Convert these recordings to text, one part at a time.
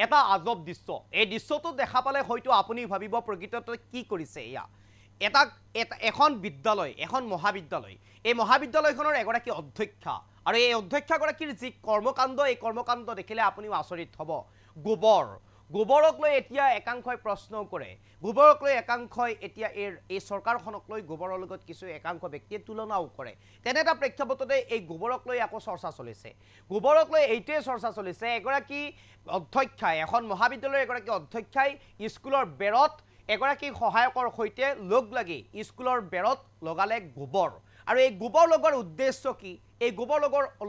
এটা আজব দৃশ্য। এই দৃশ্যটো দেখা পালে হয়তো আপুনি ভাবিব প্ৰকৃততে কি কৰিছে এয়া। এখন বিদ্যালয়, এখন মহাবিদ্যালয়, এই মহাবিদ্যালয়খনৰ এগৰাকী অধ্যক্ষা, আৰু এই অধ্যক্ষাগৰাকীৰ যি কৰ্মকাণ্ড, এই কৰ্মকাণ্ড দেখিলে আপুনিও আচৰিত হ'ব। গোবৰক লৈ এতিয়া একাংশই প্ৰশ্ন কৰে, গোবৰক লৈ একাংশই এতিয়া এই চৰকাৰখনক লৈ গোবৰৰ লগত কিছু একাংশ ব্যক্তিয়ে তুলনাও কৰে। তেনে এটা প্ৰেক্ষাপটতে এই গোবৰক লৈ আকৌ চৰ্চা চলিছে। গোবৰক লৈ এইটোৱে চৰ্চা চলিছে, এগৰাকী অধ্যক্ষাই, এখন মহাবিদ্যালয়ৰ এগৰাকী অধ্যক্ষাই স্কুলৰ বেৰত এগৰাকী সহায়কৰ সৈতে লগ লাগি স্কুলৰ বেৰত লগালে গোবৰ। আৰু এই গোবৰ লগোৱাৰ উদ্দেশ্য কি, এই গোবৰ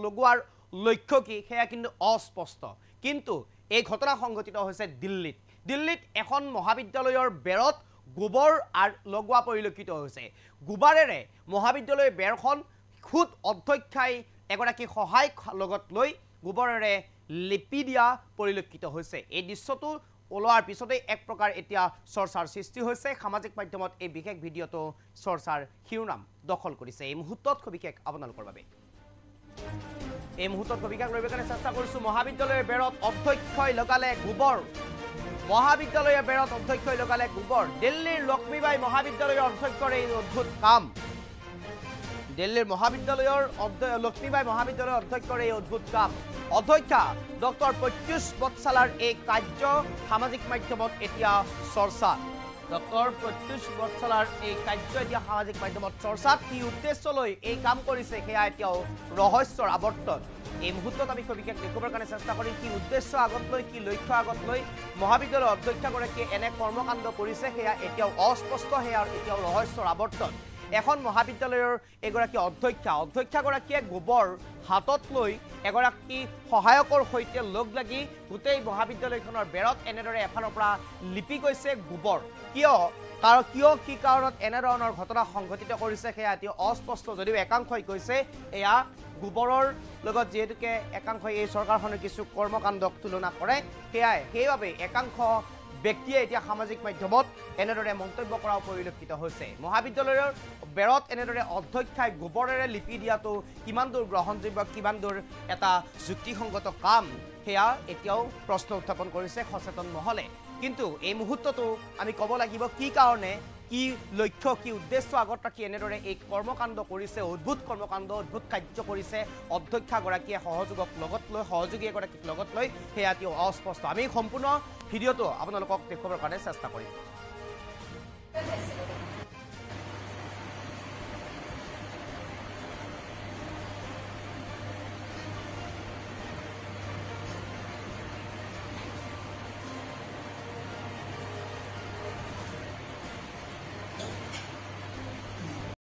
লগোৱাৰ লক্ষ্য কি, সেয়া কিন্তু অস্পষ্ট। কিন্তু এই ঘটনা সংঘটিত হৈছে দিল্লীত এখন মহাবিদ্যালয়ৰ বেৰত গোবৰ লগোৱা পৰিলক্ষিত হৈছে। গোবৰেৰে মহাবিদ্যালয়ৰ বেৰখন খুদ অধ্যক্ষাই এগৰাকী সহায়ক লগত লৈ গোবৰেৰে লিপি দিয়া পৰিলক্ষিত হৈছে। এই দৃশ্যটো ওলোৱাৰ পিছতে এক প্ৰকাৰ এতিয়া চৰ্চাৰ সৃষ্টি হৈছে। সামাজিক মাধ্যমত এই বিশেষ ভিডিঅ'টো চৰ্চাৰ শিৰোনাম দখল কৰিছে। এই মুহূৰ্তত সবিশেষ আপোনালোকৰ বাবে এই মুহূৰ্তত সবিশেষ লৈ কাৰণে চেষ্টা কৰিছোঁ। মহাবিদ্যালয়ৰ বেৰত অধ্যক্ষই লগালে গোবৰ, মহাবিদ্যালয়ৰ বেৰত অধ্যক্ষই লগালে গোবৰ। দিল্লীৰ লক্ষ্মীবাই মহাবিদ্যালয়ৰ অধ্যক্ষৰ এই অদ্ভুত কাম, দিল্লীৰ লক্ষ্মীবাই মহাবিদ্যালয়ৰ অধ্যক্ষৰ এই অদ্ভুত কাম। অধ্যক্ষা ডক্টৰ প্ৰত্যুষ বৎসালাৰ এই কাৰ্য সামাজিক মাধ্যমত এতিয়া চৰ্চা। ডক্টৰ প্ৰত্যুষ বৎসালাৰ এই কাৰ্য এতিয়া সামাজিক মাধ্যমত চৰ্চাত। কি উদ্দেশ্য লৈ এই কাম কৰিছে সেয়া এতিয়াও ৰহস্যৰ আৱৰ্তন। এই মুহূৰ্তত আমি সবিশেষ দেখুৱাবৰ কাৰণে চেষ্টা কৰিম। কি উদ্দেশ্য আগত লৈ, কি লক্ষ্য আগত লৈ মহাবিদ্যালয়ৰ অধ্যক্ষাগৰাকীয়ে এনে কৰ্মকাণ্ড কৰিছে সেয়া এতিয়াও অস্পষ্ট, সেয়া এতিয়াও ৰহস্যৰ আৱৰ্তন। এখন মহাবিদ্যালয়ৰ এগৰাকী অধ্যক্ষাগৰাকীয়ে গোবৰ হাতত লৈ এগৰাকী সহায়কৰ সৈতে লগ লাগি গোটেই মহাবিদ্যালয়খনৰ বেৰত এনেদৰে এফালৰ পৰা লিপি গৈছে গোবৰ। কি কাৰণত এনেধৰণৰ ঘটনা সংঘটিত কৰিছে সেয়া এতিয়া অস্পষ্ট, যদিও একাংশই কৈছে এয়া গোবৰৰ লগত যিহেতুকে একাংশই এই চৰকাৰখনৰ কিছু কৰ্মকাণ্ডক তুলনা কৰে, সেইবাবে একাংশ ব্যক্তিয়ে এতিয়া সামাজিক মাধ্যমত এনেদৰে মন্তব্য কৰাও পৰিলক্ষিত হৈছে। মহাবিদ্যালয়ৰ বেৰত এনেদৰে অধ্যক্ষাই গোবৰেৰে লিপি দিয়াটো কিমান দূৰ গ্ৰহণযোগ্য, কিমান দূৰ এটা যুক্তিসংগত কাম, সেয়া এতিয়াও প্ৰশ্ন উত্থাপন কৰিছে সচেতন মহলে। কিন্তু এই মুহূৰ্ততো আমি ক'ব লাগিব কি কাৰণে, কি লক্ষ্য, কি উদ্দেশ্য আগত ৰাখি এনেদৰে এই কৰ্মকাণ্ড কৰিছে, অদ্ভুত কৰ্মকাণ্ড, অদ্ভুত কাৰ্য কৰিছে অধ্যক্ষাগৰাকীয়ে সহযোগী এগৰাকীক লগত লৈ, সেয়া এতিয়াও অস্পষ্ট। আমি সম্পূৰ্ণ ভিডিঅ'টো আপোনালোকক দেখুৱাবৰ কাৰণে চেষ্টা কৰিম।